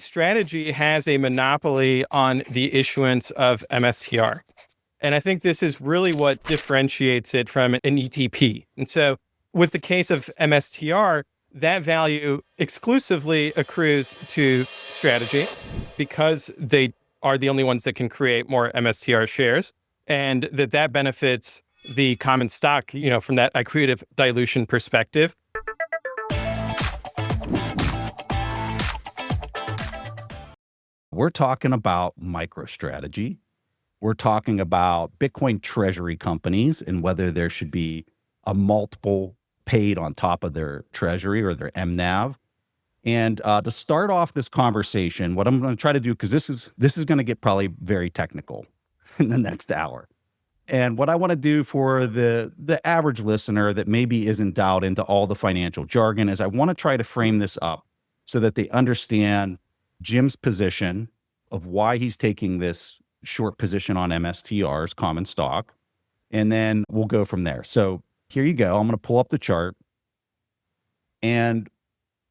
MicroStrategy has a monopoly on the issuance of MSTR. And I think this is really what differentiates it from an ETP. And so with the case of MSTR, that value exclusively accrues to Strategy because they are the only ones that can create more MSTR shares, and that benefits the common stock, from that accretive dilution perspective. We're talking about MicroStrategy. We're talking about Bitcoin treasury companies and whether there should be a multiple paid on top of their treasury or their mNAV. And to start off this conversation, what I'm going to try to do, because this is going to get probably very technical in the next hour. And what I want to do for the average listener that maybe isn't dialed into all the financial jargon is I want to try to frame this up so that they understand Jim's position of why he's taking this short position on MSTR's common stock. And then we'll go from there. So here you go. I'm going to pull up the chart. And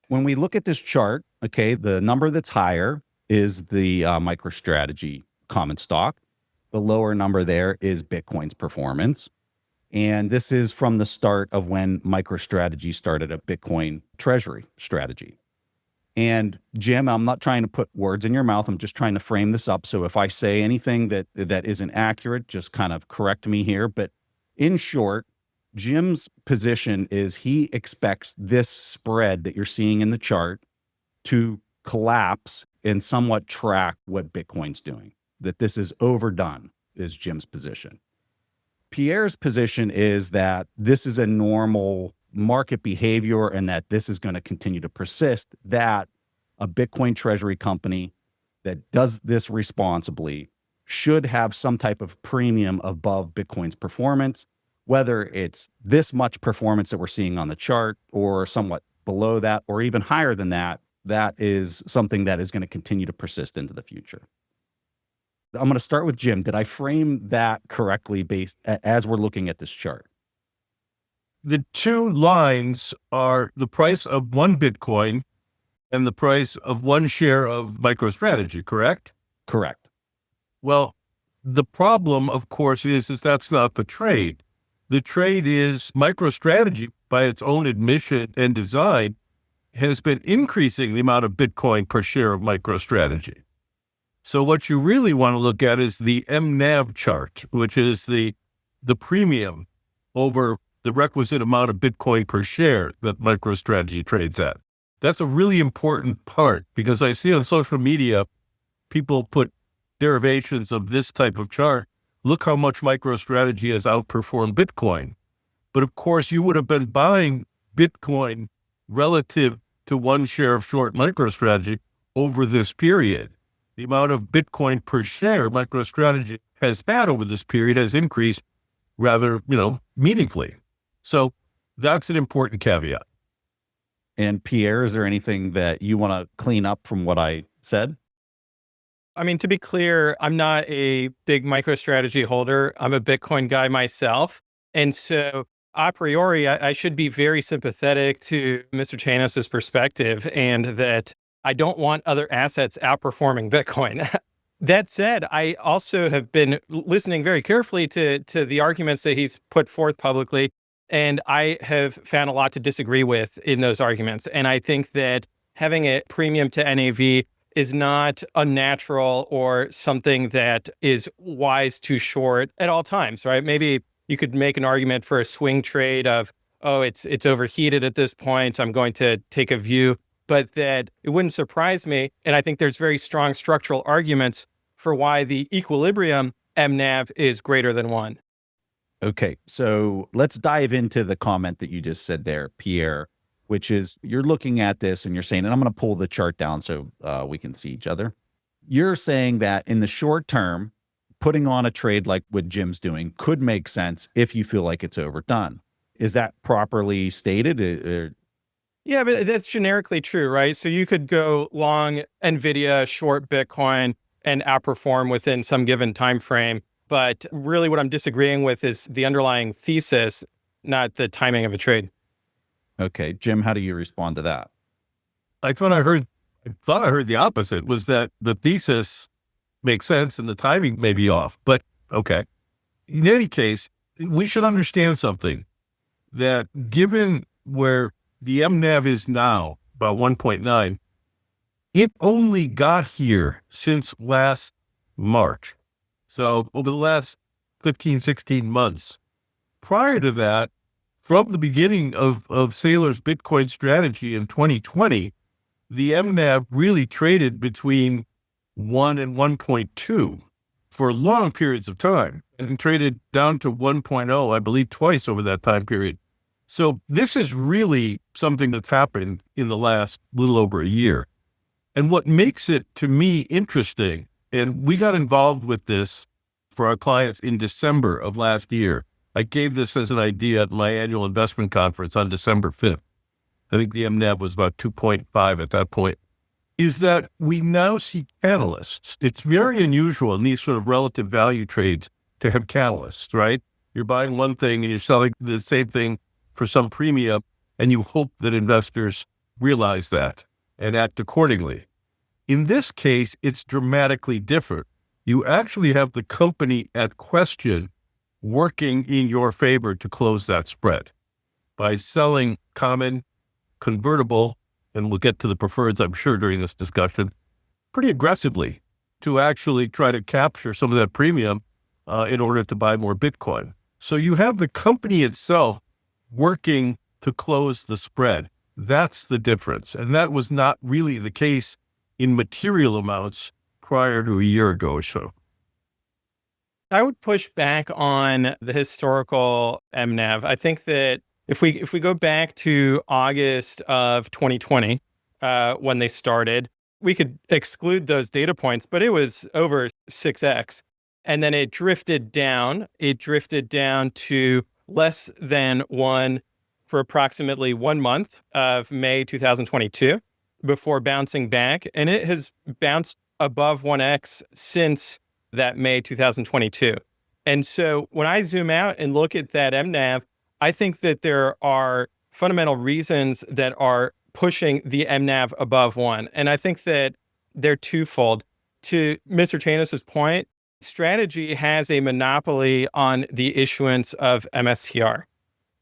when we look at this chart, okay, the number that's higher is the MicroStrategy common stock. The lower number there is Bitcoin's performance. And this is from the start of when MicroStrategy started a Bitcoin treasury strategy. And Jim, I'm not trying to put words in your mouth. I'm just trying to frame this up. So if I say anything that isn't accurate, just kind of correct me here. But in short, Jim's position is he expects this spread that you're seeing in the chart to collapse and somewhat track what Bitcoin's doing, that this is overdone, is Jim's position. Pierre's position is that this is a normal market behavior and that this is going to continue to persist, that a Bitcoin treasury company that does this responsibly should have some type of premium above Bitcoin's performance, whether it's this much performance that we're seeing on the chart or somewhat below that or even higher than that. That is something that is going to continue to persist into the future. I'm going to start with Jim. Did I frame that correctly as we're looking at this chart? The two lines are the price of one Bitcoin and the price of one share of MicroStrategy, correct? Correct. Well, the problem, of course, is that's not the trade. The trade is MicroStrategy, by its own admission and design, has been increasing the amount of Bitcoin per share of MicroStrategy. So what you really want to look at is the mNAV chart, which is the premium over the requisite amount of Bitcoin per share that MicroStrategy trades at. That's a really important part because I see on social media, people put derivations of this type of chart. Look how much MicroStrategy has outperformed Bitcoin. But of course, you would have been buying Bitcoin relative to one share of short MicroStrategy over this period. The amount of Bitcoin per share MicroStrategy has had over this period has increased rather, meaningfully. So that's an important caveat. And Pierre, is there anything that you want to clean up from what I said? I mean, to be clear, I'm not a big MicroStrategy holder. I'm a Bitcoin guy myself. And so a priori, I should be very sympathetic to Mr. Chanos' perspective and that I don't want other assets outperforming Bitcoin. That said, I also have been listening very carefully to the arguments that he's put forth publicly, and I have found a lot to disagree with in those arguments. And I think that having a premium to NAV is not unnatural or something that is wise to short at all times, right? Maybe you could make an argument for a swing trade of, oh, it's overheated at this point, I'm going to take a view, but that it wouldn't surprise me. And I think there's very strong structural arguments for why the equilibrium mNAV is greater than 1. Okay, so let's dive into the comment that you just said there, Pierre, which is you're looking at this and you're saying, and I'm going to pull the chart down so we can see each other. You're saying that in the short term, putting on a trade like what Jim's doing could make sense if you feel like it's overdone. Is that properly stated? Yeah, but that's generically true, right? So you could go long NVIDIA, short Bitcoin, and outperform within some given time frame. But really what I'm disagreeing with is the underlying thesis, not the timing of a trade. Okay. Jim, how do you respond to that? I thought I heard thought I heard the opposite, was that the thesis makes sense and the timing may be off, but okay. In any case, we should understand something, that given where the mNAV is now, about 1.9, it only got here since last March. So over the last 15, 16 months. Prior to that, from the beginning of Saylor's Bitcoin strategy in 2020, the mNAV really traded between 1 and 1.2 for long periods of time, and traded down to 1.0, I believe, twice over that time period. So this is really something that's happened in the last little over a year. And what makes it, to me, interesting, and we got involved with this for our clients in December of last year. I gave this as an idea at my annual investment conference on December 5th. I think the mNAV was about 2.5 at that point, is that we now see catalysts. It's very unusual in these sort of relative value trades to have catalysts, right? You're buying one thing and you're selling the same thing for some premium, and you hope that investors realize that and act accordingly. In this case, it's dramatically different. You actually have the company at question working in your favor to close that spread by selling common, convertible, and we'll get to the preferreds, I'm sure, during this discussion, pretty aggressively to actually try to capture some of that premium in order to buy more Bitcoin. So you have the company itself working to close the spread. That's the difference. And that was not really the case in material amounts prior to a year ago or so. I would push back on the historical mNAV. I think that if we go back to August of 2020, when they started, we could exclude those data points, but it was over 6x. And then it drifted down. It drifted down to less than 1 for approximately 1 month of May 2022 before bouncing back. And it has bounced above 1x since that May 2022. And so when I zoom out and look at that mNAV, I think that there are fundamental reasons that are pushing the mNAV above 1. And I think that they're twofold. To Mr. Chanos' point, Strategy has a monopoly on the issuance of MSTR.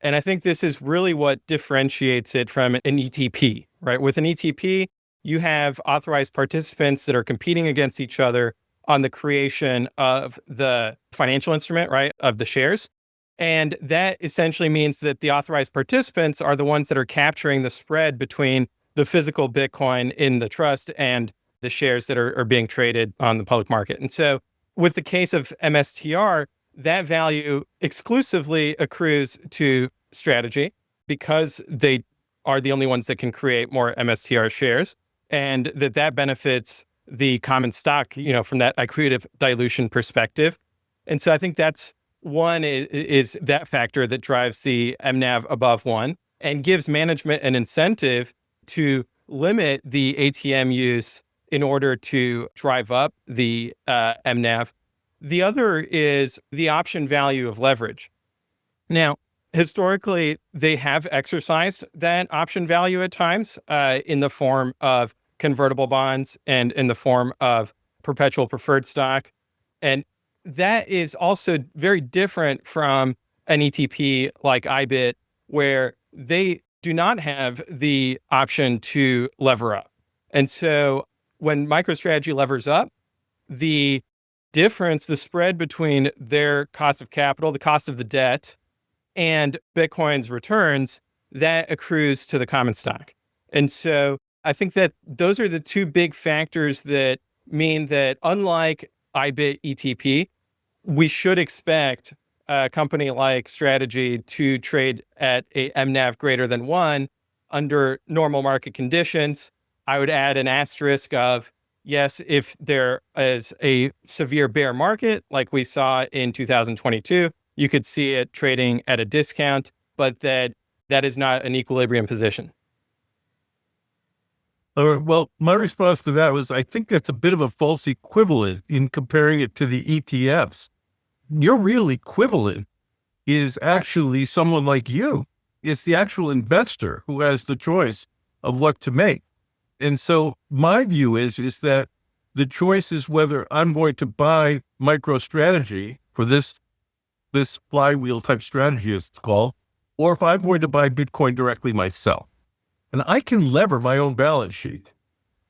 And I think this is really what differentiates it from an ETP, right? With an ETP, you have authorized participants that are competing against each other on the creation of the financial instrument, right, of the shares. And that essentially means that the authorized participants are the ones that are capturing the spread between the physical Bitcoin in the trust and the shares that are being traded on the public market. And so with the case of MSTR, that value exclusively accrues to Strategy because they are the only ones that can create more MSTR shares, and that benefits the common stock, from that accretive dilution perspective. And so I think that's one is that factor that drives the mNAV above 1 and gives management an incentive to limit the ATM use in order to drive up the mNAV. The other is the option value of leverage. Now, historically, they have exercised that option value at times in the form of convertible bonds and in the form of perpetual preferred stock. And that is also very different from an ETP like IBIT, where they do not have the option to lever up. And so when MicroStrategy levers up, the difference, the spread between their cost of capital, the cost of the debt, and Bitcoin's returns, that accrues to the common stock. And so I think that those are the two big factors that mean that unlike IBIT ETP, we should expect a company like Strategy to trade at a mNAV greater than 1 under normal market conditions. I would add an asterisk of, yes, if there is a severe bear market like we saw in 2022, you could see it trading at a discount, but that is not an equilibrium position. Well, my response to that was, I think that's a bit of a false equivalent in comparing it to the ETFs. Your real equivalent is actually someone like you. It's the actual investor who has the choice of what to make. And so my view is that the choice is whether I'm going to buy MicroStrategy for this flywheel type strategy, as it's called, or if I'm going to buy Bitcoin directly myself. And I can lever my own balance sheet.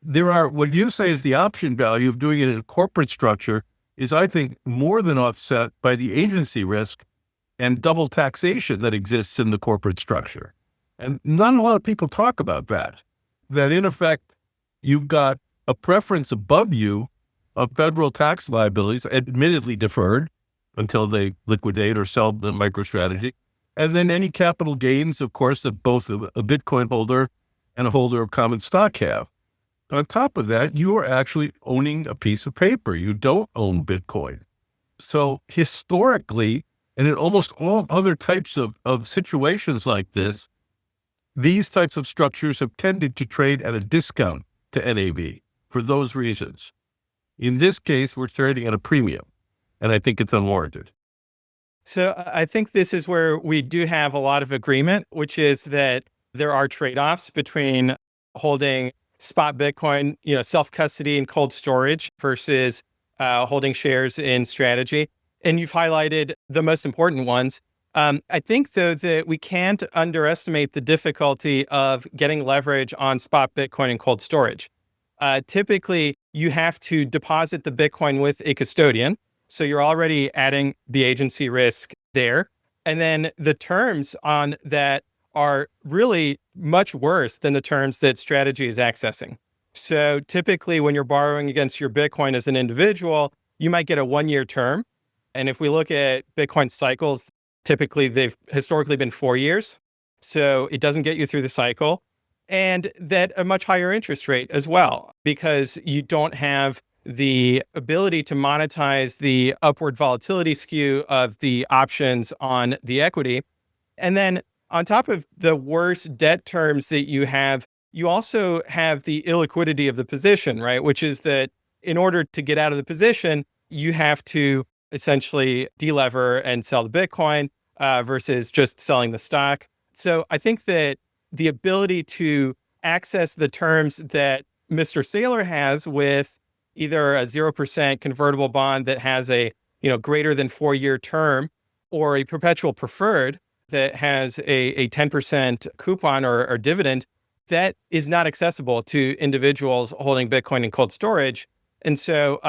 What you say is the option value of doing it in a corporate structure is, I think, more than offset by the agency risk and double taxation that exists in the corporate structure. And not a lot of people talk about that in effect, you've got a preference above you of federal tax liabilities, admittedly deferred until they liquidate or sell the MicroStrategy. And then any capital gains, of course, that both a Bitcoin holder and a holder of common stock have. On top of that, you are actually owning a piece of paper. You don't own Bitcoin. So historically, and in almost all other types of situations like this, these types of structures have tended to trade at a discount to NAV for those reasons. In this case, we're trading at a premium, and I think it's unwarranted. So I think this is where we do have a lot of agreement, which is that there are trade-offs between holding spot Bitcoin, self-custody and cold storage versus holding shares in strategy. And you've highlighted the most important ones. I think, though, that we can't underestimate the difficulty of getting leverage on spot Bitcoin and cold storage. Typically, you have to deposit the Bitcoin with a custodian. So you're already adding the agency risk there. And then the terms on that are really much worse than the terms that strategy is accessing. So typically, when you're borrowing against your Bitcoin as an individual, you might get a 1-year term. And if we look at Bitcoin cycles, typically they've historically been 4 years. So it doesn't get you through the cycle. And that a much higher interest rate as well, because you don't have the ability to monetize the upward volatility skew of the options on the equity. And then on top of the worst debt terms that you also have the illiquidity of the position, right? Which is that in order to get out of the position, you have to essentially delever and sell the Bitcoin versus just selling the stock. So I think that the ability to access the terms that Mr. Saylor has with either a 0% convertible bond that has a greater than 4-year term, or a perpetual preferred that has a 10% coupon or dividend, that is not accessible to individuals holding Bitcoin in cold storage. And so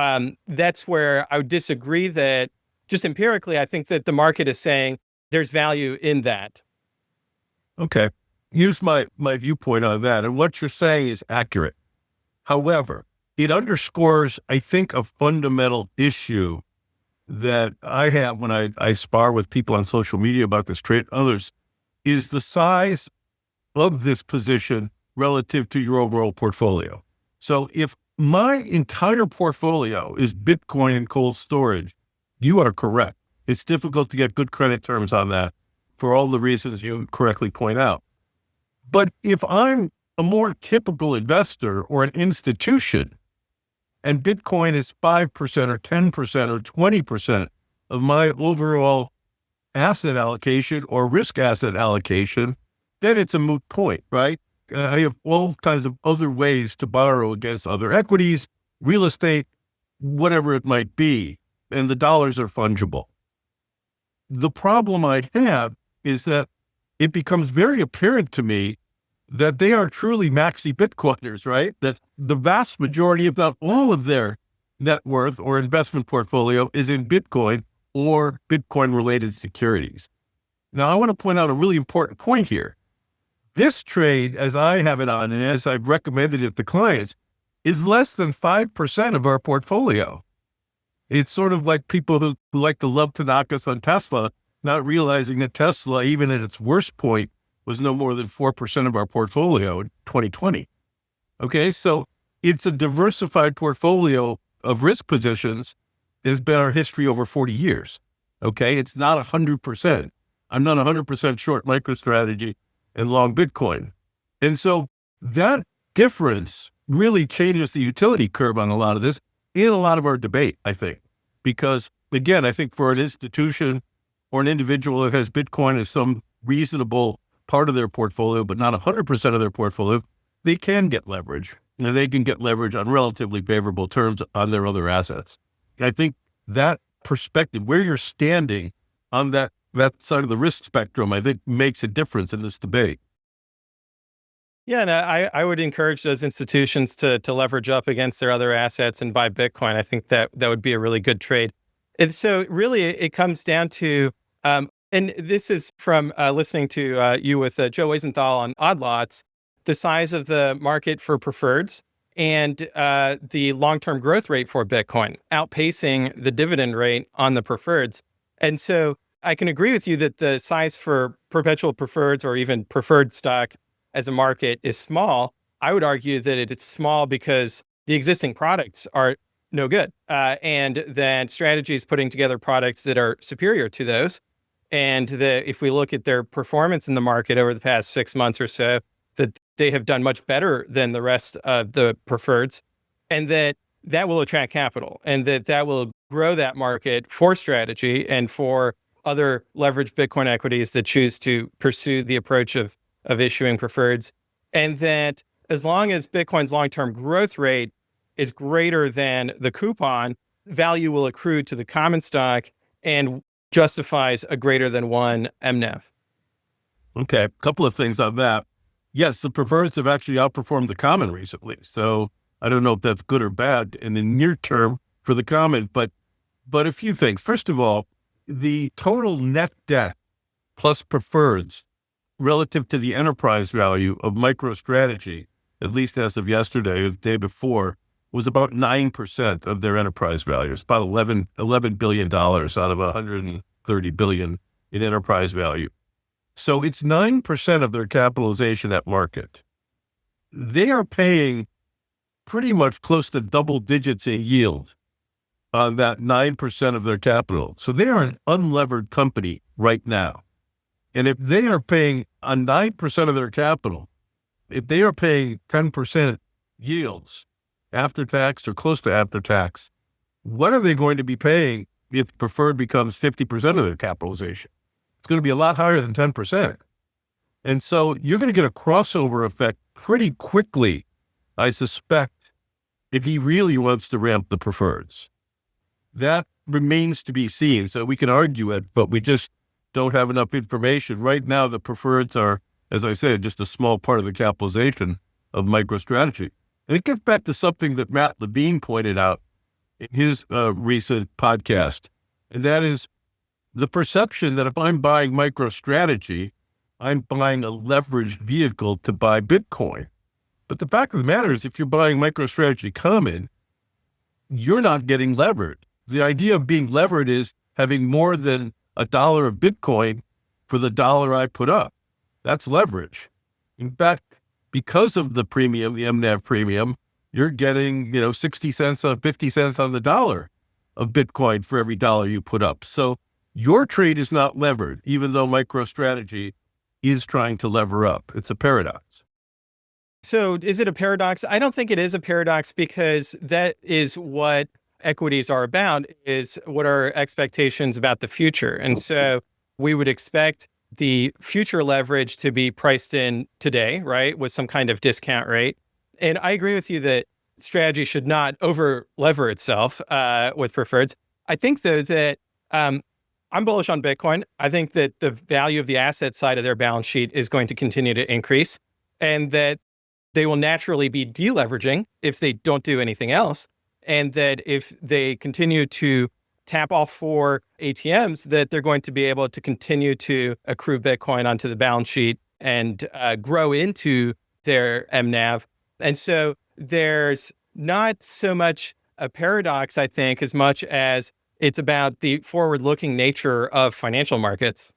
that's where I would disagree that just empirically, I think that the market is saying there's value in that. Okay. Here's my viewpoint on that. And what you're saying is accurate. However, it underscores, I think, a fundamental issue that I have when I spar with people on social media about this trade, others, is the size of this position relative to your overall portfolio. So if my entire portfolio is Bitcoin and cold storage, you are correct. It's difficult to get good credit terms on that for all the reasons you correctly point out. But if I'm a more typical investor or an institution, and Bitcoin is 5% or 10% or 20% of my overall asset allocation or risk asset allocation, then it's a moot point, right? I have all kinds of other ways to borrow against other equities, real estate, whatever it might be, and the dollars are fungible. The problem I have is that it becomes very apparent to me that they are truly maxi Bitcoiners, right? That the vast majority, if not all of their net worth or investment portfolio is in Bitcoin or Bitcoin-related securities. Now, I want to point out a really important point here. This trade, as I have it on and as I've recommended it to clients, is less than 5% of our portfolio. It's sort of like people who like to love to knock us on Tesla, not realizing that Tesla, even at its worst point, was no more than 4% of our portfolio in 2020. Okay, so it's a diversified portfolio of risk positions that has been our history over 40 years. Okay, it's not 100%. I'm not 100% short MicroStrategy and long Bitcoin. And so that difference really changes the utility curve on a lot of this in a lot of our debate, I think. Because again, I think for an institution or an individual that has Bitcoin as some reasonable part of their portfolio, but not 100% of their portfolio, they can get leverage. and they can get leverage on relatively favorable terms on their other assets. And I think that perspective, where you're standing on that side of the risk spectrum, I think makes a difference in this debate. Yeah, and I would encourage those institutions to leverage up against their other assets and buy Bitcoin. I think that would be a really good trade. And so really it comes down to, and this is from listening to you with Joe Weisenthal on Odd Lots, the size of the market for preferreds and the long-term growth rate for Bitcoin, outpacing the dividend rate on the preferreds. And so I can agree with you that the size for perpetual preferreds or even preferred stock as a market is small. I would argue that it's small because the existing products are no good. And then strategy is putting together products that are superior to those. And if we look at their performance in the market over the past 6 months or so, that they have done much better than the rest of the preferreds, and that will attract capital, and that will grow that market for strategy and for other leveraged Bitcoin equities that choose to pursue the approach of issuing preferreds. And that as long as Bitcoin's long-term growth rate is greater than the coupon, value will accrue to the common stock and justifies a greater than 1 mNAV. Okay, a couple of things on that. Yes, the preferreds have actually outperformed the common recently. So I don't know if that's good or bad in the near term for the common, but a few things. First of all, the total net debt plus preferreds relative to the enterprise value of MicroStrategy, at least as of yesterday or the day before, was about 9% of their enterprise value. It's about $11 billion out of $130 billion in enterprise value. So it's 9% of their capitalization at market. They are paying pretty much close to double digits in yield on that 9% of their capital. So they are an unlevered company right now. And if they are paying on 9% of their capital, if they are paying 10% yields after tax or close to after tax, what are they going to be paying if preferred becomes 50% of their capitalization? It's going to be a lot higher than 10%. And so you're going to get a crossover effect pretty quickly, I suspect, if he really wants to ramp the preferreds. That remains to be seen. So we can argue it, but we just don't have enough information. Right now, the preferreds are, as I said, just a small part of the capitalization of MicroStrategy. And it gets back to something that Matt Levine pointed out in his recent podcast, and that is the perception that if I'm buying MicroStrategy, I'm buying a leveraged vehicle to buy Bitcoin. But the fact of the matter is, if you're buying MicroStrategy common, you're not getting levered. The idea of being levered is having more than $1 of Bitcoin for the dollar I put up. That's leverage. In fact, because of the premium, the mNAV premium, you're getting, 60 cents on 50 cents on the dollar of Bitcoin for every dollar you put up. So your trade is not levered, even though MicroStrategy is trying to lever up. It's a paradox. So is it a paradox? I don't think it is a paradox, because that is what equities are about, is what are expectations about the future. And so we would expect the future leverage to be priced in today, right, with some kind of discount rate. And I agree with you that strategy should not over lever itself with preferreds. I think, though, that I'm bullish on Bitcoin. I think that the value of the asset side of their balance sheet is going to continue to increase, and that they will naturally be deleveraging if they don't do anything else. And that if they continue to tap all 4 ATMs, that they're going to be able to continue to accrue Bitcoin onto the balance sheet and grow into their mNAV. And so there's not so much a paradox, I think, as much as it's about the forward-looking nature of financial markets.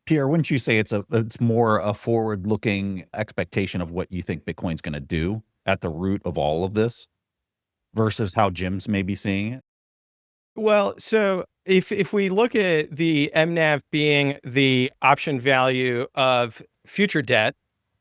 Pierre, wouldn't you say it's more a forward-looking expectation of what you think Bitcoin's going to do at the root of all of this versus how Jim's maybe seeing it? Well, so if we look at the mNAV being the option value of future debt,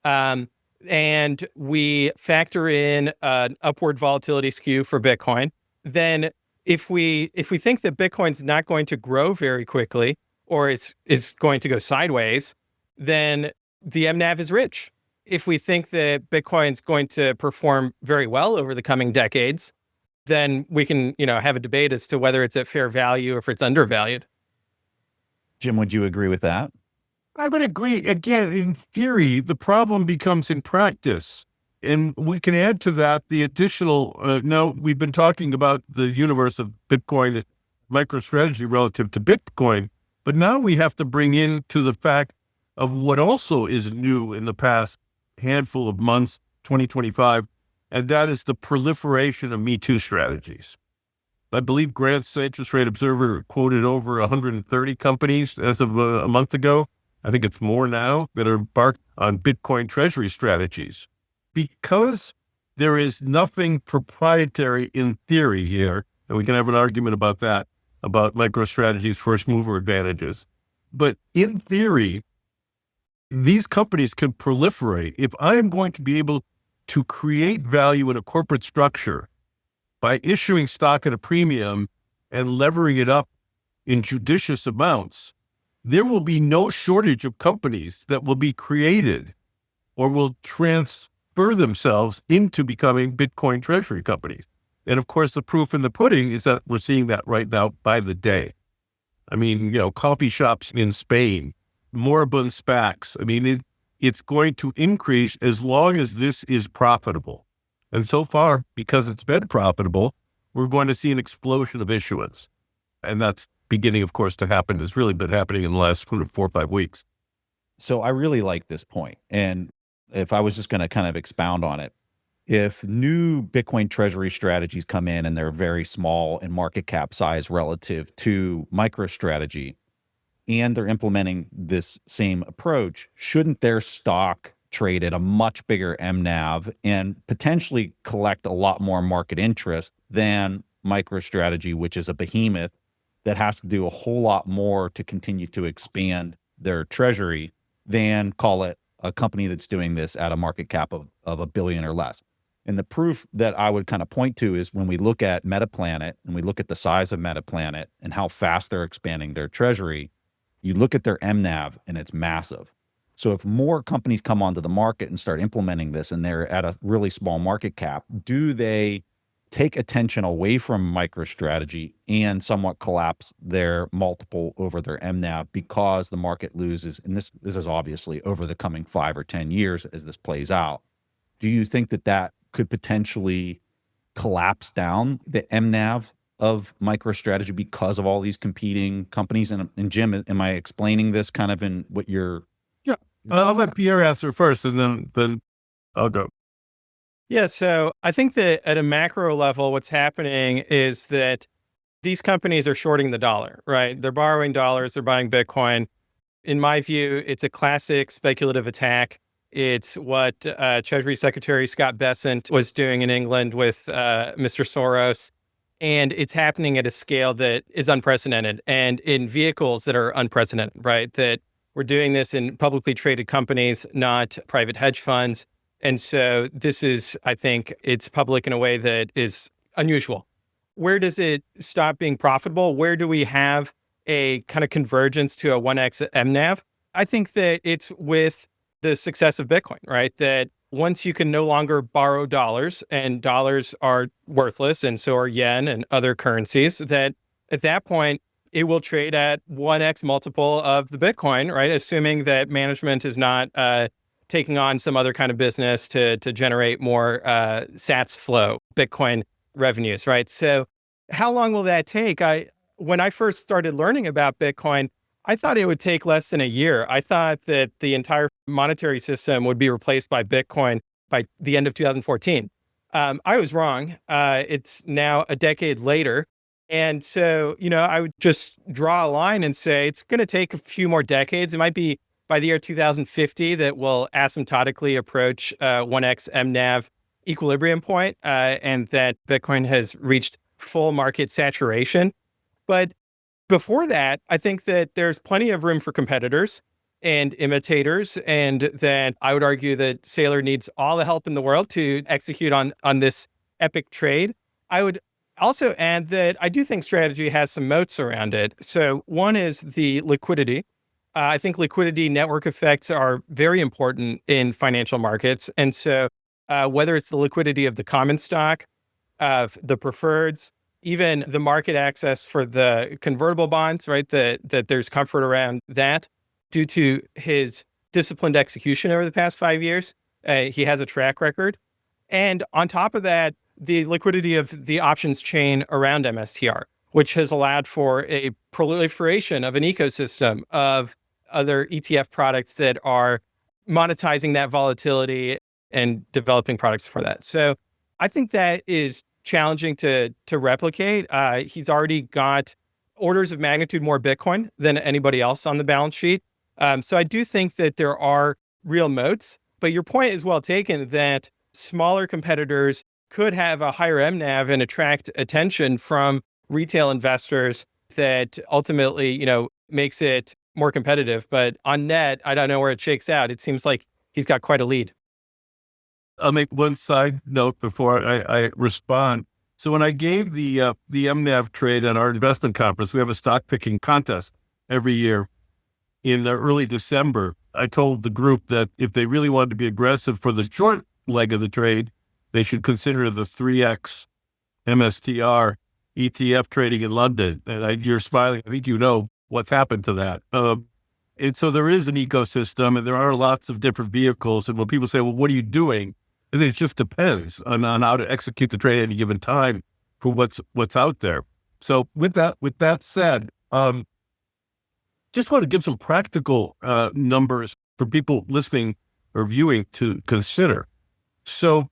and we factor in an upward volatility skew for Bitcoin, then if we think that Bitcoin's not going to grow very quickly, or is going to go sideways, then the mNAV is rich. if we think that Bitcoin's going to perform very well over the coming decades, then we can, have a debate as to whether it's at fair value or if it's undervalued. Jim, would you agree with that? I would agree. Again, in theory, the problem becomes in practice. And we can add to that the additional, now we've been talking about the universe of Bitcoin, MicroStrategy relative to Bitcoin, but now we have to bring into the fact of what also is new in the past handful of months, 2025, and that is the proliferation of Me Too strategies. I believe Grant's Interest Rate Observer quoted over 130 companies as of a month ago. I think it's more now that are embarked on Bitcoin treasury strategies. Because there is nothing proprietary in theory here, and we can have an argument about that, about MicroStrategy's first mover advantages. But in theory, these companies can proliferate. If I am going to be able to create value in a corporate structure by issuing stock at a premium and levering it up in judicious amounts, there will be no shortage of companies that will be created or will transfer themselves into becoming Bitcoin treasury companies. And of course, the proof in the pudding is that we're seeing that right now by the day. I mean, coffee shops in Spain, moribund SPACs. I mean, it's going to increase as long as this is profitable. And so far, because it's been profitable, we're going to see an explosion of issuance. And that's beginning, of course, to happen. It's really been happening in the last 4 or 5 weeks. So I really like this point. And if I was just going to kind of expound on it, if new Bitcoin treasury strategies come in and they're very small in market cap size relative to MicroStrategy, and they're implementing this same approach, shouldn't their stock trade at a much bigger mNAV and potentially collect a lot more market interest than MicroStrategy, which is a behemoth that has to do a whole lot more to continue to expand their treasury than, call it, a company that's doing this at a market cap of $1 billion or less? And the proof that I would kind of point to is when we look at Metaplanet and we look at the size of Metaplanet and how fast they're expanding their treasury, you look at their mNAV and it's massive. So if more companies come onto the market and start implementing this and they're at a really small market cap, do they take attention away from MicroStrategy and somewhat collapse their multiple over their mNAV because the market loses? And this is obviously over the coming 5 or 10 years as this plays out. Do you think that could potentially collapse down the mNAV of MicroStrategy because of all these competing companies? And Jim, am I explaining this kind of in what you're... Yeah, I'll let Pierre answer first and then I'll go. Yeah, so I think that at a macro level, what's happening is that these companies are shorting the dollar, right? They're borrowing dollars, they're buying Bitcoin. In my view, it's a classic speculative attack. It's what Treasury Secretary Scott Bessent was doing in England with Mr. Soros. And it's happening at a scale that is unprecedented and in vehicles that are unprecedented, right? That we're doing this in publicly traded companies, not private hedge funds. And so this is, I think, it's public in a way that is unusual. Where does it stop being profitable? Where do we have a kind of convergence to a 1x mNAV? I think that it's with the success of Bitcoin, right? That once you can no longer borrow dollars and dollars are worthless and so are yen and other currencies, that at that point, it will trade at 1x multiple of the Bitcoin, right? Assuming that management is not taking on some other kind of business to generate more sats flow, Bitcoin revenues, right? So how long will that take? When I first started learning about Bitcoin, I thought it would take less than a year. I thought that the entire monetary system would be replaced by Bitcoin by the end of 2014. I was wrong. It's now a decade later. And so, I would just draw a line and say it's going to take a few more decades. It might be by the year 2050 that will asymptotically approach 1x mNAV equilibrium point, and that Bitcoin has reached full market saturation. But before that, I think that there's plenty of room for competitors and imitators, and that I would argue that Saylor needs all the help in the world to execute on this epic trade. I would also add that I do think strategy has some moats around it. So one is the liquidity. I think liquidity network effects are very important in financial markets. And so whether it's the liquidity of the common stock, of the preferreds, even the market access for the convertible bonds, right? That there's comfort around that due to his disciplined execution over the past 5 years. He has a track record. And on top of that, the liquidity of the options chain around MSTR, which has allowed for a proliferation of an ecosystem of other ETF products that are monetizing that volatility and developing products for that. So I think that is challenging to replicate. He's already got orders of magnitude more Bitcoin than anybody else on the balance sheet. So I do think that there are real moats, but your point is well taken that smaller competitors could have a higher mNAV and attract attention from retail investors that ultimately, makes it more competitive. But on net, I don't know where it shakes out. It seems like he's got quite a lead. I'll make one side note before I respond. So when I gave the mNAV trade at our investment conference, we have a stock picking contest every year in early December. I told the group that if they really wanted to be aggressive for the short leg of the trade, they should consider the 3x MSTR ETF trading in London. And you're smiling. I think you know what's happened to that. And so there is an ecosystem and there are lots of different vehicles. And when people say, well, what are you doing? I think it just depends on how to execute the trade at any given time for what's out there. So with that said, just want to give some practical numbers for people listening or viewing to consider. So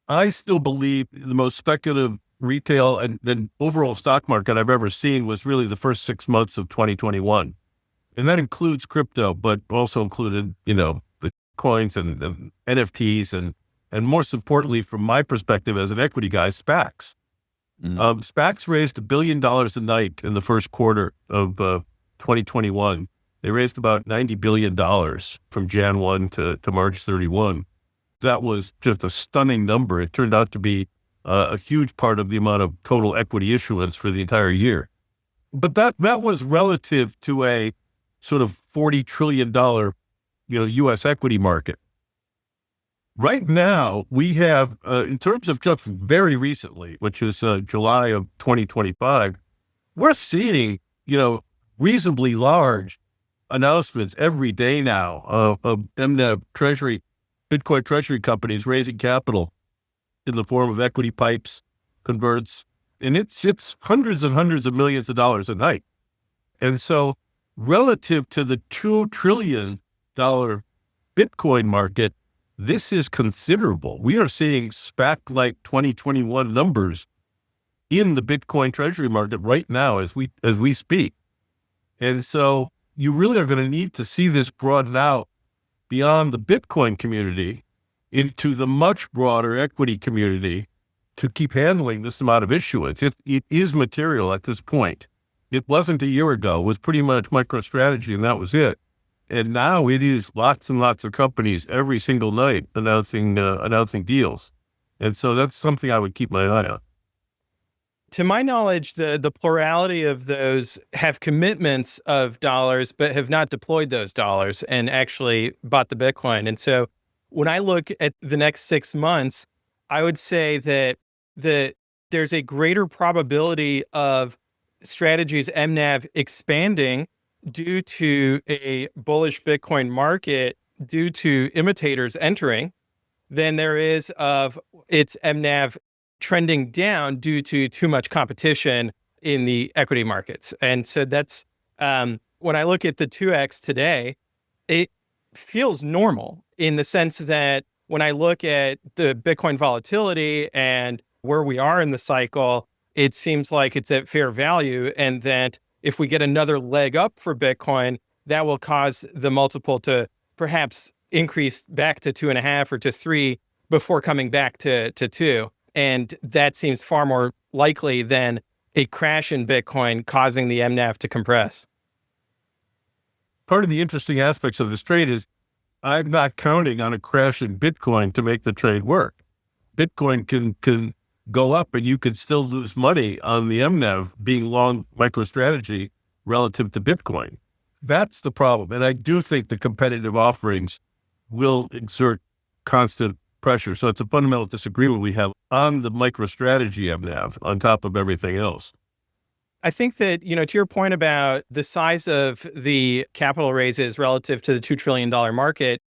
I still believe the most speculative retail and overall stock market I've ever seen was really the first 6 months of 2021. And that includes crypto, but also included, the coins and NFTs and most importantly, from my perspective as an equity guy, SPACs. SPACs raised $1 billion a night in the first quarter of 2021. They raised about $90 billion from Jan 1 to March 31. That was just a stunning number. It turned out to be a huge part of the amount of total equity issuance for the entire year. But that was relative to a sort of $40 trillion, U.S. equity market. Right now, we have, in terms of just very recently, which is July of 2025, we're seeing, reasonably large announcements every day now of mNAV treasury, Bitcoin treasury companies raising capital in the form of equity pipes, converts, and it's hundreds and hundreds of millions of dollars a night. And so relative to the $2 trillion Bitcoin market, this is considerable. We are seeing SPAC-like 2021 numbers in the Bitcoin treasury market right now as we speak. And so you really are going to need to see this broaden out beyond the Bitcoin community into the much broader equity community to keep handling this amount of issuance. It is material at this point. It wasn't a year ago. It was pretty much MicroStrategy, and that was it. And now it is lots and lots of companies every single night announcing deals. And so that's something I would keep my eye on. To my knowledge, the plurality of those have commitments of dollars, but have not deployed those dollars and actually bought the Bitcoin. And so when I look at the next 6 months, I would say that there's a greater probability of strategies mNAV expanding due to a bullish Bitcoin market, due to imitators entering, than there is of its mNAV trending down due to too much competition in the equity markets. And so that's, when I look at the 2X today, it feels normal in the sense that when I look at the Bitcoin volatility and where we are in the cycle, it seems like it's at fair value, and that if we get another leg up for Bitcoin, that will cause the multiple to perhaps increase back to 2.5 or to 3 before coming back to 2. And that seems far more likely than a crash in Bitcoin causing the mNAV to compress. Part of the interesting aspects of this trade is I'm not counting on a crash in Bitcoin to make the trade work. Bitcoin can go up and you could still lose money on the mNAV being long MicroStrategy relative to Bitcoin. That's the problem. And I do think the competitive offerings will exert constant pressure. So it's a fundamental disagreement we have on the MicroStrategy mNAV on top of everything else. I think that, to your point about the size of the capital raises relative to the $2 trillion market,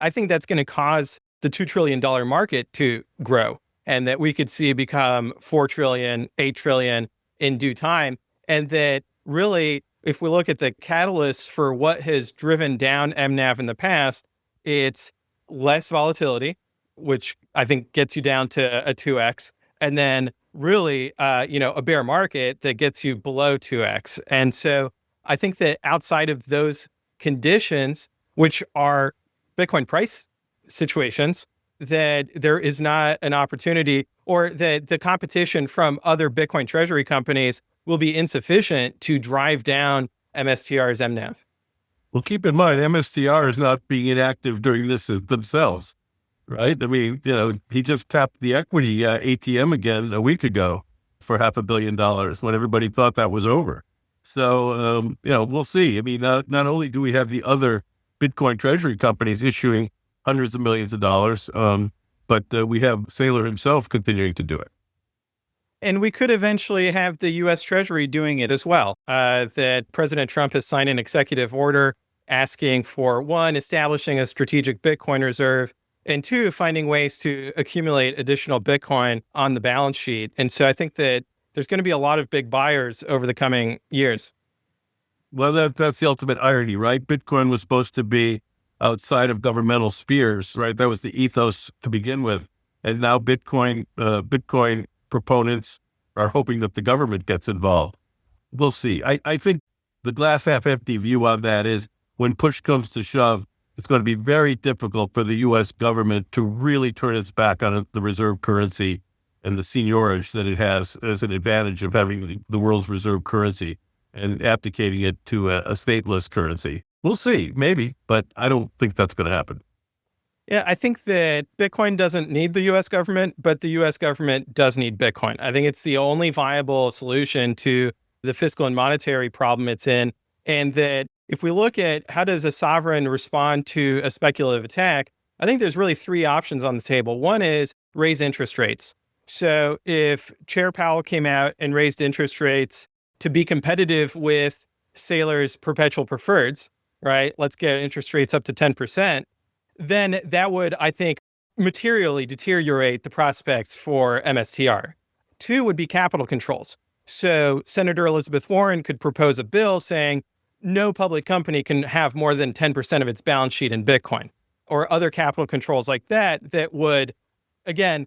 I think that's going to cause the $2 trillion market to grow, and that we could see it become 4 trillion, 8 trillion in due time. And that really, if we look at the catalysts for what has driven down mNAV in the past, it's less volatility, which I think gets you down to a 2x. And then really, a bear market that gets you below 2x. And so I think that outside of those conditions, which are Bitcoin price situations, that there is not an opportunity, or that the competition from other Bitcoin treasury companies will be insufficient to drive down MSTR's mNAV. Well, keep in mind, MSTR is not being inactive during this themselves, right? I mean, he just tapped the equity ATM again a week ago for $500 million when everybody thought that was over. So, we'll see. I mean, not only do we have the other Bitcoin treasury companies issuing hundreds of millions of dollars, but we have Saylor himself continuing to do it. And we could eventually have the U.S. Treasury doing it as well. That President Trump has signed an executive order asking for, one, establishing a strategic Bitcoin reserve, and two, finding ways to accumulate additional Bitcoin on the balance sheet. And so I think that there's going to be a lot of big buyers over the coming years. Well, that's the ultimate irony, right? Bitcoin was supposed to be outside of governmental spheres, right? That was the ethos to begin with. And now Bitcoin proponents are hoping that the government gets involved. We'll see. I think the glass half empty view on that is when push comes to shove, it's going to be very difficult for the U.S. government to really turn its back on the reserve currency and the seigniorage that it has as an advantage of having the world's reserve currency and abdicating it to a stateless currency. We'll see, maybe, but I don't think that's going to happen. Yeah, I think that Bitcoin doesn't need the U.S. government, but the U.S. government does need Bitcoin. I think it's the only viable solution to the fiscal and monetary problem it's in. And that if we look at how does a sovereign respond to a speculative attack, I think there's really three options on the table. One is raise interest rates. So if Chair Powell came out and raised interest rates to be competitive with Saylor's perpetual preferreds, right? Let's get interest rates up to 10%. Then that would, I think, materially deteriorate the prospects for MSTR. Two would be capital controls. So Senator Elizabeth Warren could propose a bill saying no public company can have more than 10% of its balance sheet in Bitcoin, or other capital controls like that, that would, again,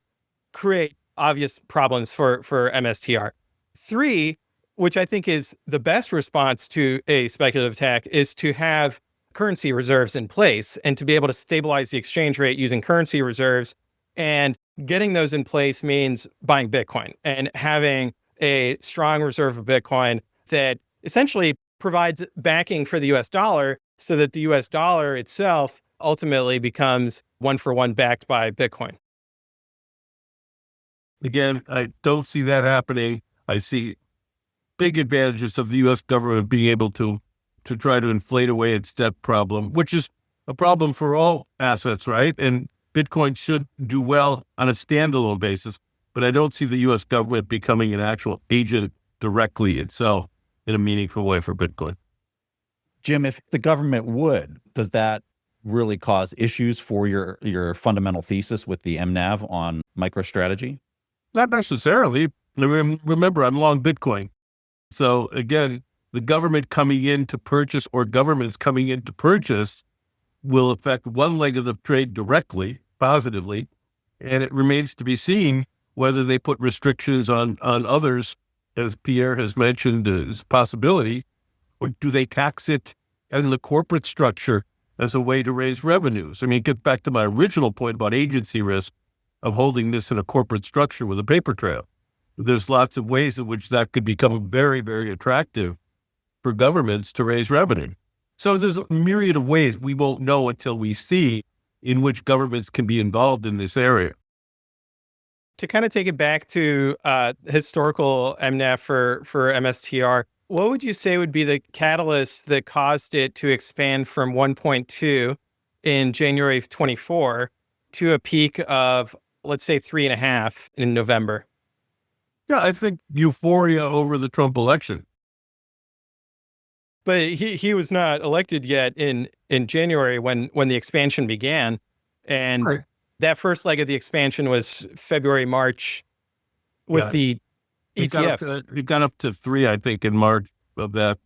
create obvious problems for MSTR. Three, which I think is the best response to a speculative attack, is to have currency reserves in place and to be able to stabilize the exchange rate using currency reserves. And getting those in place means buying Bitcoin and having a strong reserve of Bitcoin that essentially provides backing for the US dollar, so that the US dollar itself ultimately becomes one for one backed by Bitcoin. Again, I don't see that happening. I see big advantages of the U.S. government being able to try to inflate away its debt problem, which is a problem for all assets, right? And Bitcoin should do well on a standalone basis, but I don't see the U.S. government becoming an actual agent directly itself in a meaningful way for Bitcoin. Jim, if the government would, does that really cause issues for your fundamental thesis with the mNAV on MicroStrategy? Not necessarily. Remember, I'm long Bitcoin. So again, the government coming in to purchase, or governments coming in to purchase, will affect one leg of the trade directly, positively, and it remains to be seen whether they put restrictions on others, as Pierre has mentioned as a possibility, or do they tax it in the corporate structure as a way to raise revenues? I mean, it gets back to my original point about agency risk of holding this in a corporate structure with a paper trail. There's lots of ways in which that could become very, very attractive for governments to raise revenue. So there's a myriad of ways we won't know until we see in which governments can be involved in this area. To kind of take it back to historical mNAV for MSTR, What would you say would be the catalyst that caused it to expand from 1.2 in January of 24 to a peak of, let's say, 3.5 in November? Yeah, I think euphoria over the Trump election. But he was not elected yet in January when the expansion began. And Right. that first leg of the expansion was February, March with Yeah. the It got up ETFs. to, it got up to 3, I think, in March of that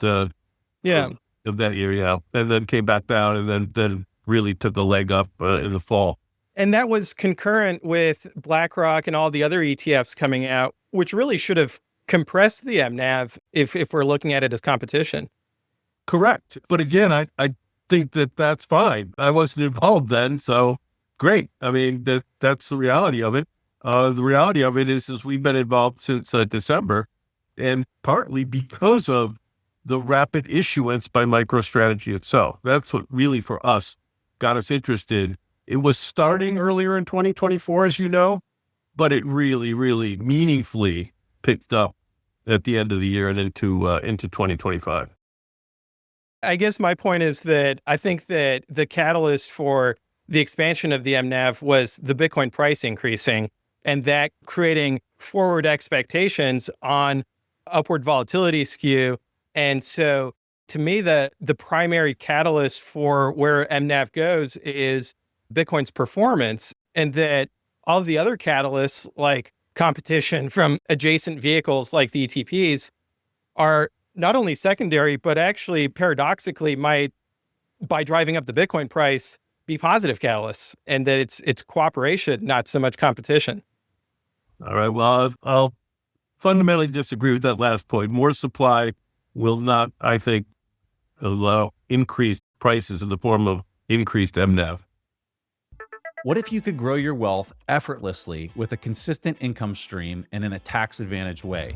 Yeah. of that year, yeah, and then came back down, and then really took a leg up in the fall. And that was concurrent with BlackRock and all the other ETFs coming out, which really should have compressed the mNAV if we're looking at it as competition. Correct, but again, I think that that's fine. I wasn't involved then, so great. I mean, that's the reality of it. The reality of it is we've been involved since December, and partly because of the rapid issuance by MicroStrategy itself. That's what really, for us, got us interested. It was starting earlier in 2024, as you know, but it really, really meaningfully picked up at the end of the year and into 2025. I guess my point is that I think that the catalyst for the expansion of the mNAV was the Bitcoin price increasing and that creating forward expectations on upward volatility skew. And so to me, the primary catalyst for where mNAV goes is Bitcoin's performance, and that all of the other catalysts like competition from adjacent vehicles like the ETPs are not only secondary, but actually paradoxically might, by driving up the Bitcoin price, be positive catalysts, and that it's cooperation, not so much competition. All right. Well, I'll fundamentally disagree with that last point. More supply will not, I think, allow increased prices in the form of increased mNAV. What if you could grow your wealth effortlessly with a consistent income stream and in a tax-advantaged way?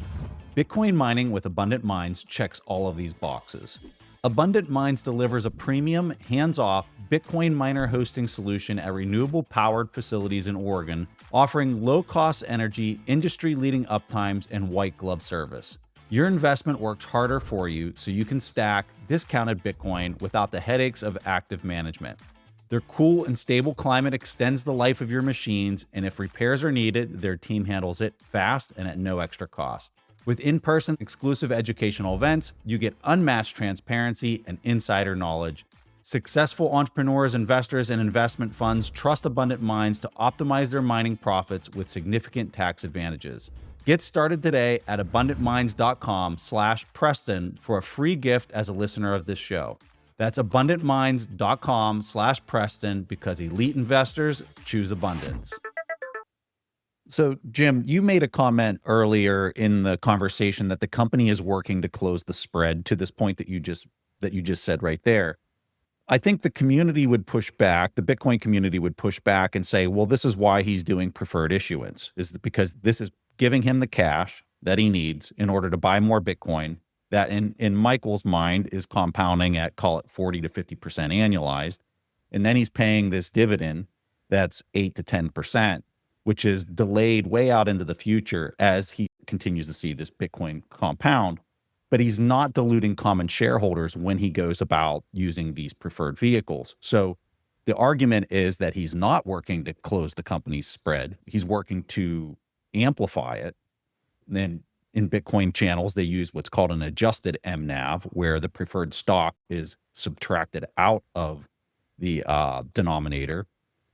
Bitcoin mining with Abundant Mines checks all of these boxes. Abundant Mines delivers a premium, hands-off Bitcoin miner hosting solution at renewable-powered facilities in Oregon, offering low-cost energy, industry-leading uptimes, and white-glove service. Your investment works harder for you so you can stack discounted Bitcoin without the headaches of active management. Their cool and stable climate extends the life of your machines, and if repairs are needed, their team handles it fast and at no extra cost. With in-person exclusive educational events, you get unmatched transparency and insider knowledge. Successful entrepreneurs, investors, and investment funds trust Abundant Mines to optimize their mining profits with significant tax advantages. Get started today at abundantmines.com/Preston for a free gift as a listener of this show. That's abundantmines.com/Preston because elite investors choose abundance. So, Jim, you made a comment earlier in the conversation that the company is working to close the spread to this point that you just said right there. I think the community would push back, the Bitcoin community would push back and say, well, this is why he's doing preferred issuance, is because this is giving him the cash that he needs in order to buy more Bitcoin that in Michael's mind is compounding at, call it 40 to 50% annualized. And then he's paying this dividend that's 8 to 10%, which is delayed way out into the future as he continues to see this Bitcoin compound. But he's not diluting common shareholders when he goes about using these preferred vehicles. So the argument is that he's not working to close the company's spread. He's working to amplify it. Then in Bitcoin channels, they use what's called an adjusted mNAV, where the preferred stock is subtracted out of the denominator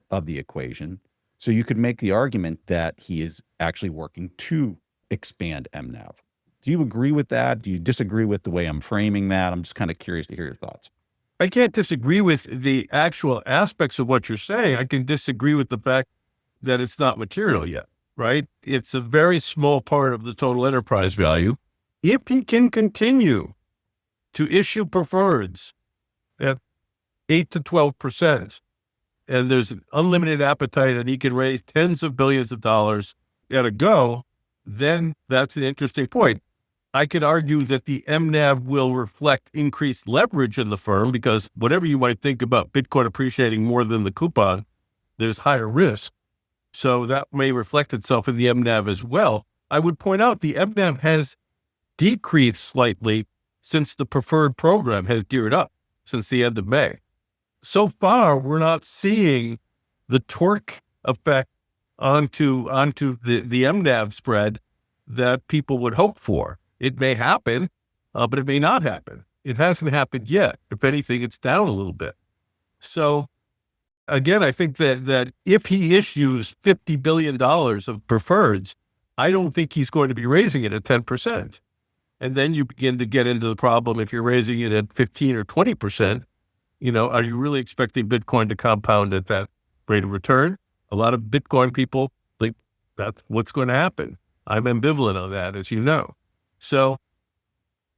of the equation. So you could make the argument that he is actually working to expand mNAV. Do you agree with that? Do you disagree with the way I'm framing that? I'm just kind of curious to hear your thoughts. I can't disagree with the actual aspects of what you're saying. I can disagree with the fact that it's not material yet, right? It's a very small part of the total enterprise value. If he can continue to issue preferreds at 8 to 12%, and there's an unlimited appetite and he can raise tens of billions of dollars at a go, then that's an interesting point. I could argue that the mNAV will reflect increased leverage in the firm because whatever you might think about Bitcoin appreciating more than the coupon, there's higher risk. So that may reflect itself in the mNAV as well. I would point out the mNAV has decreased slightly since the preferred program has geared up since the end of May. So far, we're not seeing the torque effect onto the mNAV spread that people would hope for. It may happen, but it may not happen. It hasn't happened yet. If anything, it's down a little bit. So again, I think that if he issues $50 billion of preferreds, I don't think he's going to be raising it at 10%. And then you begin to get into the problem if you're raising it at 15 or 20%, are you really expecting Bitcoin to compound at that rate of return? A lot of Bitcoin people think that's what's going to happen. I'm ambivalent on that, as you know. So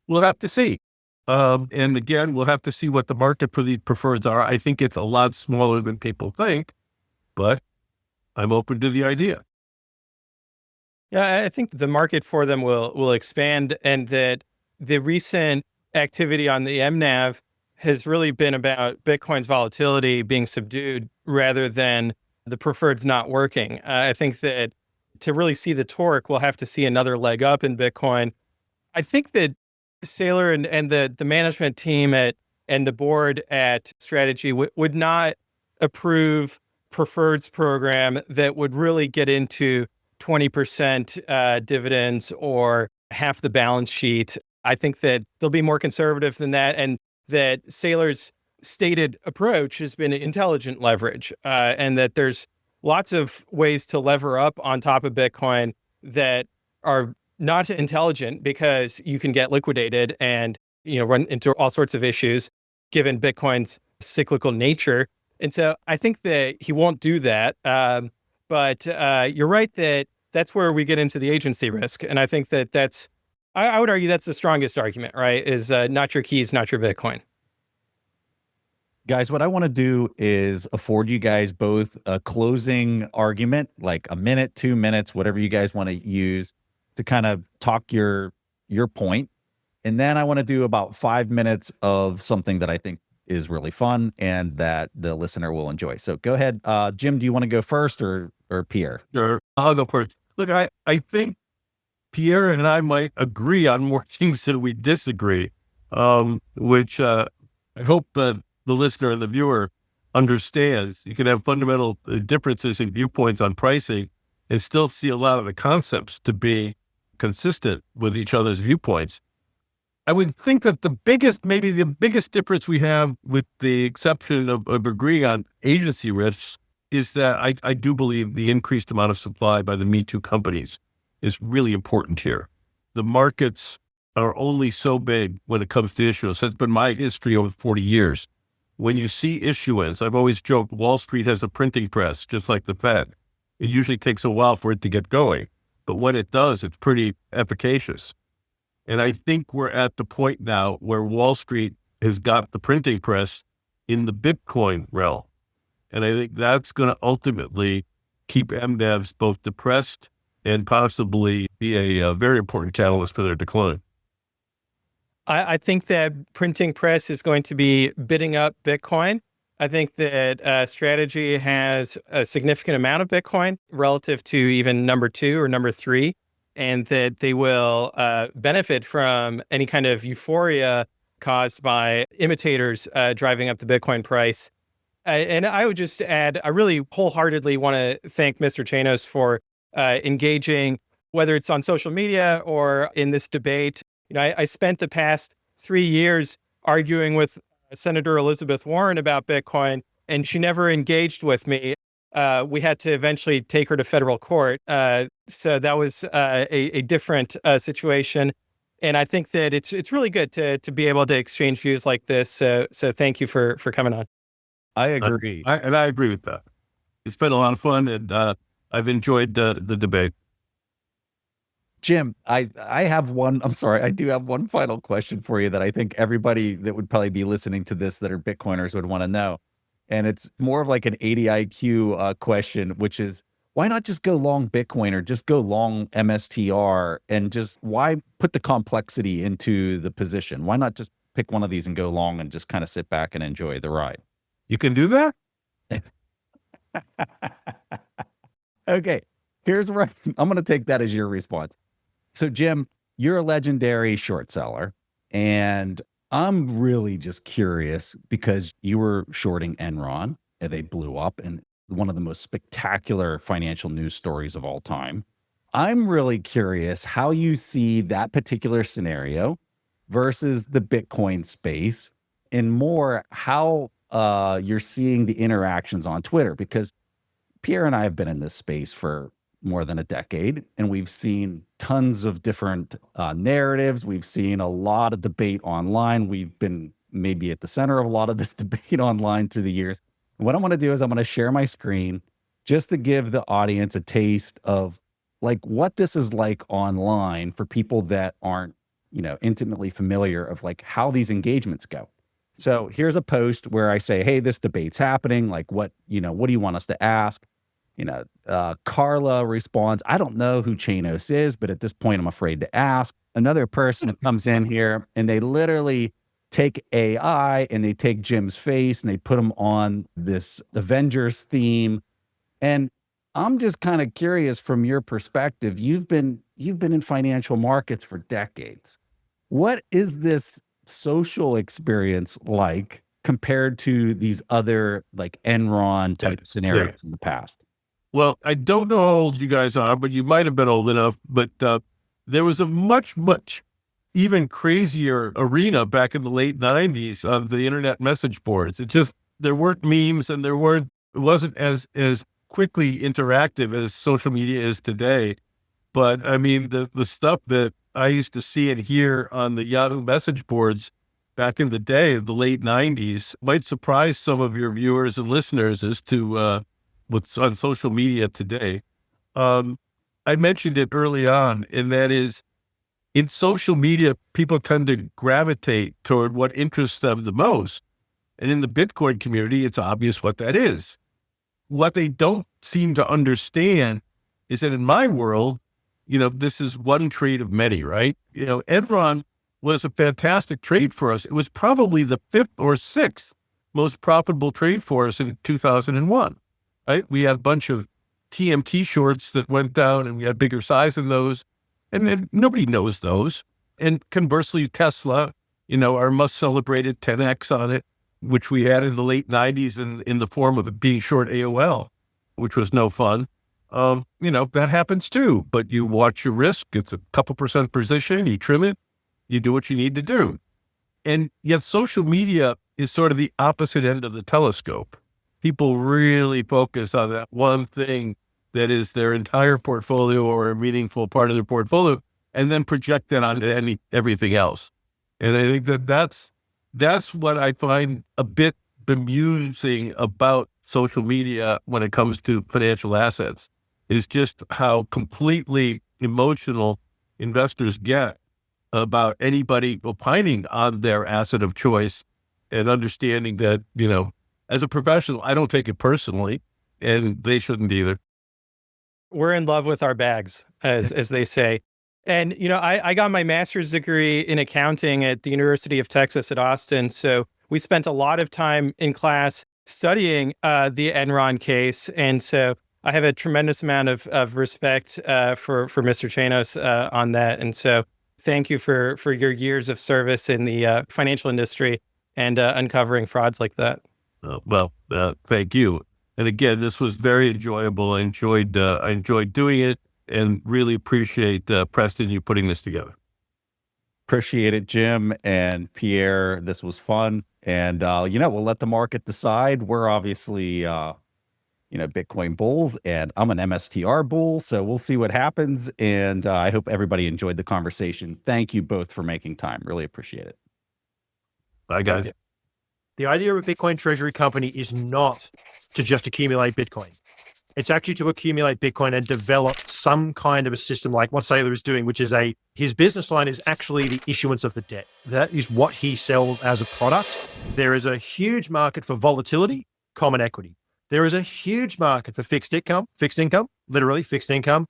we'll have to see. And again, we'll have to see what the market for these preferreds are. I think it's a lot smaller than people think, but I'm open to the idea. Yeah, I think the market for them will expand, and that the recent activity on the mNAV has really been about Bitcoin's volatility being subdued rather than the preferreds not working. I think that to really see the torque, we'll have to see another leg up in Bitcoin. I think that Saylor and the management team and the board at Strategy would not approve preferreds program that would really get into 20% dividends or half the balance sheet. I think that they'll be more conservative than that, and that Saylor's stated approach has been intelligent leverage, and that there's lots of ways to lever up on top of Bitcoin that are not intelligent because you can get liquidated and run into all sorts of issues given Bitcoin's cyclical nature. And so I think that he won't do that. But you're right that that's where we get into the agency risk. And I think that I would argue that's the strongest argument, right? Is not your keys, not your Bitcoin. Guys, what I want to do is afford you guys both a closing argument, like a minute, 2 minutes, whatever you guys want to use to kind of talk your point. And then I want to do about 5 minutes of something that I think is really fun and that the listener will enjoy. So go ahead. Jim, do you want to go first or Pierre? Sure, I'll go first. Look, I think Pierre and I might agree on more things than we disagree, which I hope the listener and the viewer understands. You can have fundamental differences in viewpoints on pricing and still see a lot of the concepts to be consistent with each other's viewpoints. I would think that maybe the biggest difference we have, with the exception of agreeing on agency risks, is that I do believe the increased amount of supply by the Me Too companies is really important here. The markets are only so big when it comes to issuance. That's been my history over 40 years. When you see issuance, I've always joked Wall Street has a printing press, just like the Fed. It usually takes a while for it to get going, but when it does, it's pretty efficacious. And I think we're at the point now where Wall Street has got the printing press in the Bitcoin realm. And I think that's going to ultimately keep mNAVs both depressed and possibly be a very important catalyst for their decline. I think that printing press is going to be bidding up Bitcoin. I think that Strategy has a significant amount of Bitcoin relative to even number 2 or number 3, and that they will benefit from any kind of euphoria caused by imitators driving up the Bitcoin price. And I would just add, I really wholeheartedly want to thank Mr. Chanos for engaging, whether it's on social media or in this debate. I spent the past 3 years arguing with Senator Elizabeth Warren about Bitcoin, and she never engaged with me. We had to eventually take her to federal court. So that was a different situation. And I think that it's really good to be able to exchange views like this. So thank you for coming on. I agree. I agree with that. It's been a lot of fun, and I've enjoyed the debate. Jim, I have one. I'm sorry. I do have one final question for you that I think everybody that would probably be listening to this that are Bitcoiners would want to know. And it's more of like an 80 IQ question, which is, why not just go long Bitcoin or just go long MSTR, and just why put the complexity into the position? Why not just pick one of these and go long and just kind of sit back and enjoy the ride? You can do that? Okay, here's where I'm going to take that as your response. So, Jim, you're a legendary short seller, And I'm really just curious because you were shorting Enron and they blew up and one of the most spectacular financial news stories of all time. I'm really curious how you see that particular scenario versus the Bitcoin space and more how you're seeing the interactions on Twitter, because Pierre and I have been in this space for more than a decade, and we've seen tons of different narratives. We've seen a lot of debate online. We've been maybe at the center of a lot of this debate online through the years. And what I want to do is I'm going to share my screen just to give the audience a taste of like what this is like online for people that aren't, intimately familiar of like how these engagements go. So here's a post where I say, hey, this debate's happening. Like what do you want us to ask? Carla responds, I don't know who Chanos is, but at this point, I'm afraid to ask. Another person comes in here and they literally take AI and they take Jim's face and they put him on this Avengers theme. And I'm just kind of curious from your perspective, you've been in financial markets for decades. What is this social experience like compared to these other like Enron type scenarios in the past? Well, I don't know how old you guys are, but you might have been old enough. But there was a much, much even crazier arena back in the late 90s of the internet message boards. There weren't memes and it wasn't as quickly interactive as social media is today. But I mean, the stuff that I used to see and hear on the Yahoo message boards back in the day, the late 90s, might surprise some of your viewers and listeners as to what's on social media today. I mentioned it early on, and that is in social media, people tend to gravitate toward what interests them the most. And in the Bitcoin community, it's obvious what that is. What they don't seem to understand is that in my world, this is one trade of many, right? Enron was a fantastic trade for us. It was probably the 5th or 6th most profitable trade for us in 2001, right? We had a bunch of TMT shorts that went down and we had bigger size in those, and then nobody knows those. And conversely, Tesla, our most celebrated 10X on it, which we had in the late 90s in the form of it being short AOL, which was no fun. That happens too, but you watch your risk. It's a couple % position, you trim it, you do what you need to do. And yet social media is sort of the opposite end of the telescope. People really focus on that one thing that is their entire portfolio or a meaningful part of their portfolio, and then project that onto everything else. And I think that's what I find a bit bemusing about social media when it comes to financial assets, is just how completely emotional investors get about anybody opining on their asset of choice, and understanding that, as a professional, I don't take it personally, and they shouldn't either. We're in love with our bags, as they say. And, I got my master's degree in accounting at the University of Texas at Austin. So we spent a lot of time in class studying the Enron case. And so I have a tremendous amount of respect for Mr. Chanos on that. And so thank you for your years of service in the financial industry and uncovering frauds like that. Thank you. And again, this was very enjoyable. I enjoyed doing it, and really appreciate Preston, you putting this together. Appreciate it, Jim and Pierre. This was fun. And, we'll let the market decide. We're obviously, Bitcoin bulls, and I'm an MSTR bull. So we'll see what happens. And I hope everybody enjoyed the conversation. Thank you both for making time. Really appreciate it. Bye, guys. The idea of a Bitcoin treasury company is not to just accumulate Bitcoin. It's actually to accumulate Bitcoin and develop some kind of a system like what Saylor is doing, which is his business line is actually the issuance of the debt. That is what he sells as a product. There is a huge market for volatility, common equity. There is a huge market for fixed income, literally fixed income,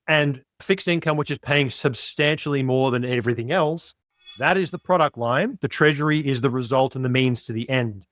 and fixed income, which is paying substantially more than everything else. That is the product line. The treasury is the result and the means to the end.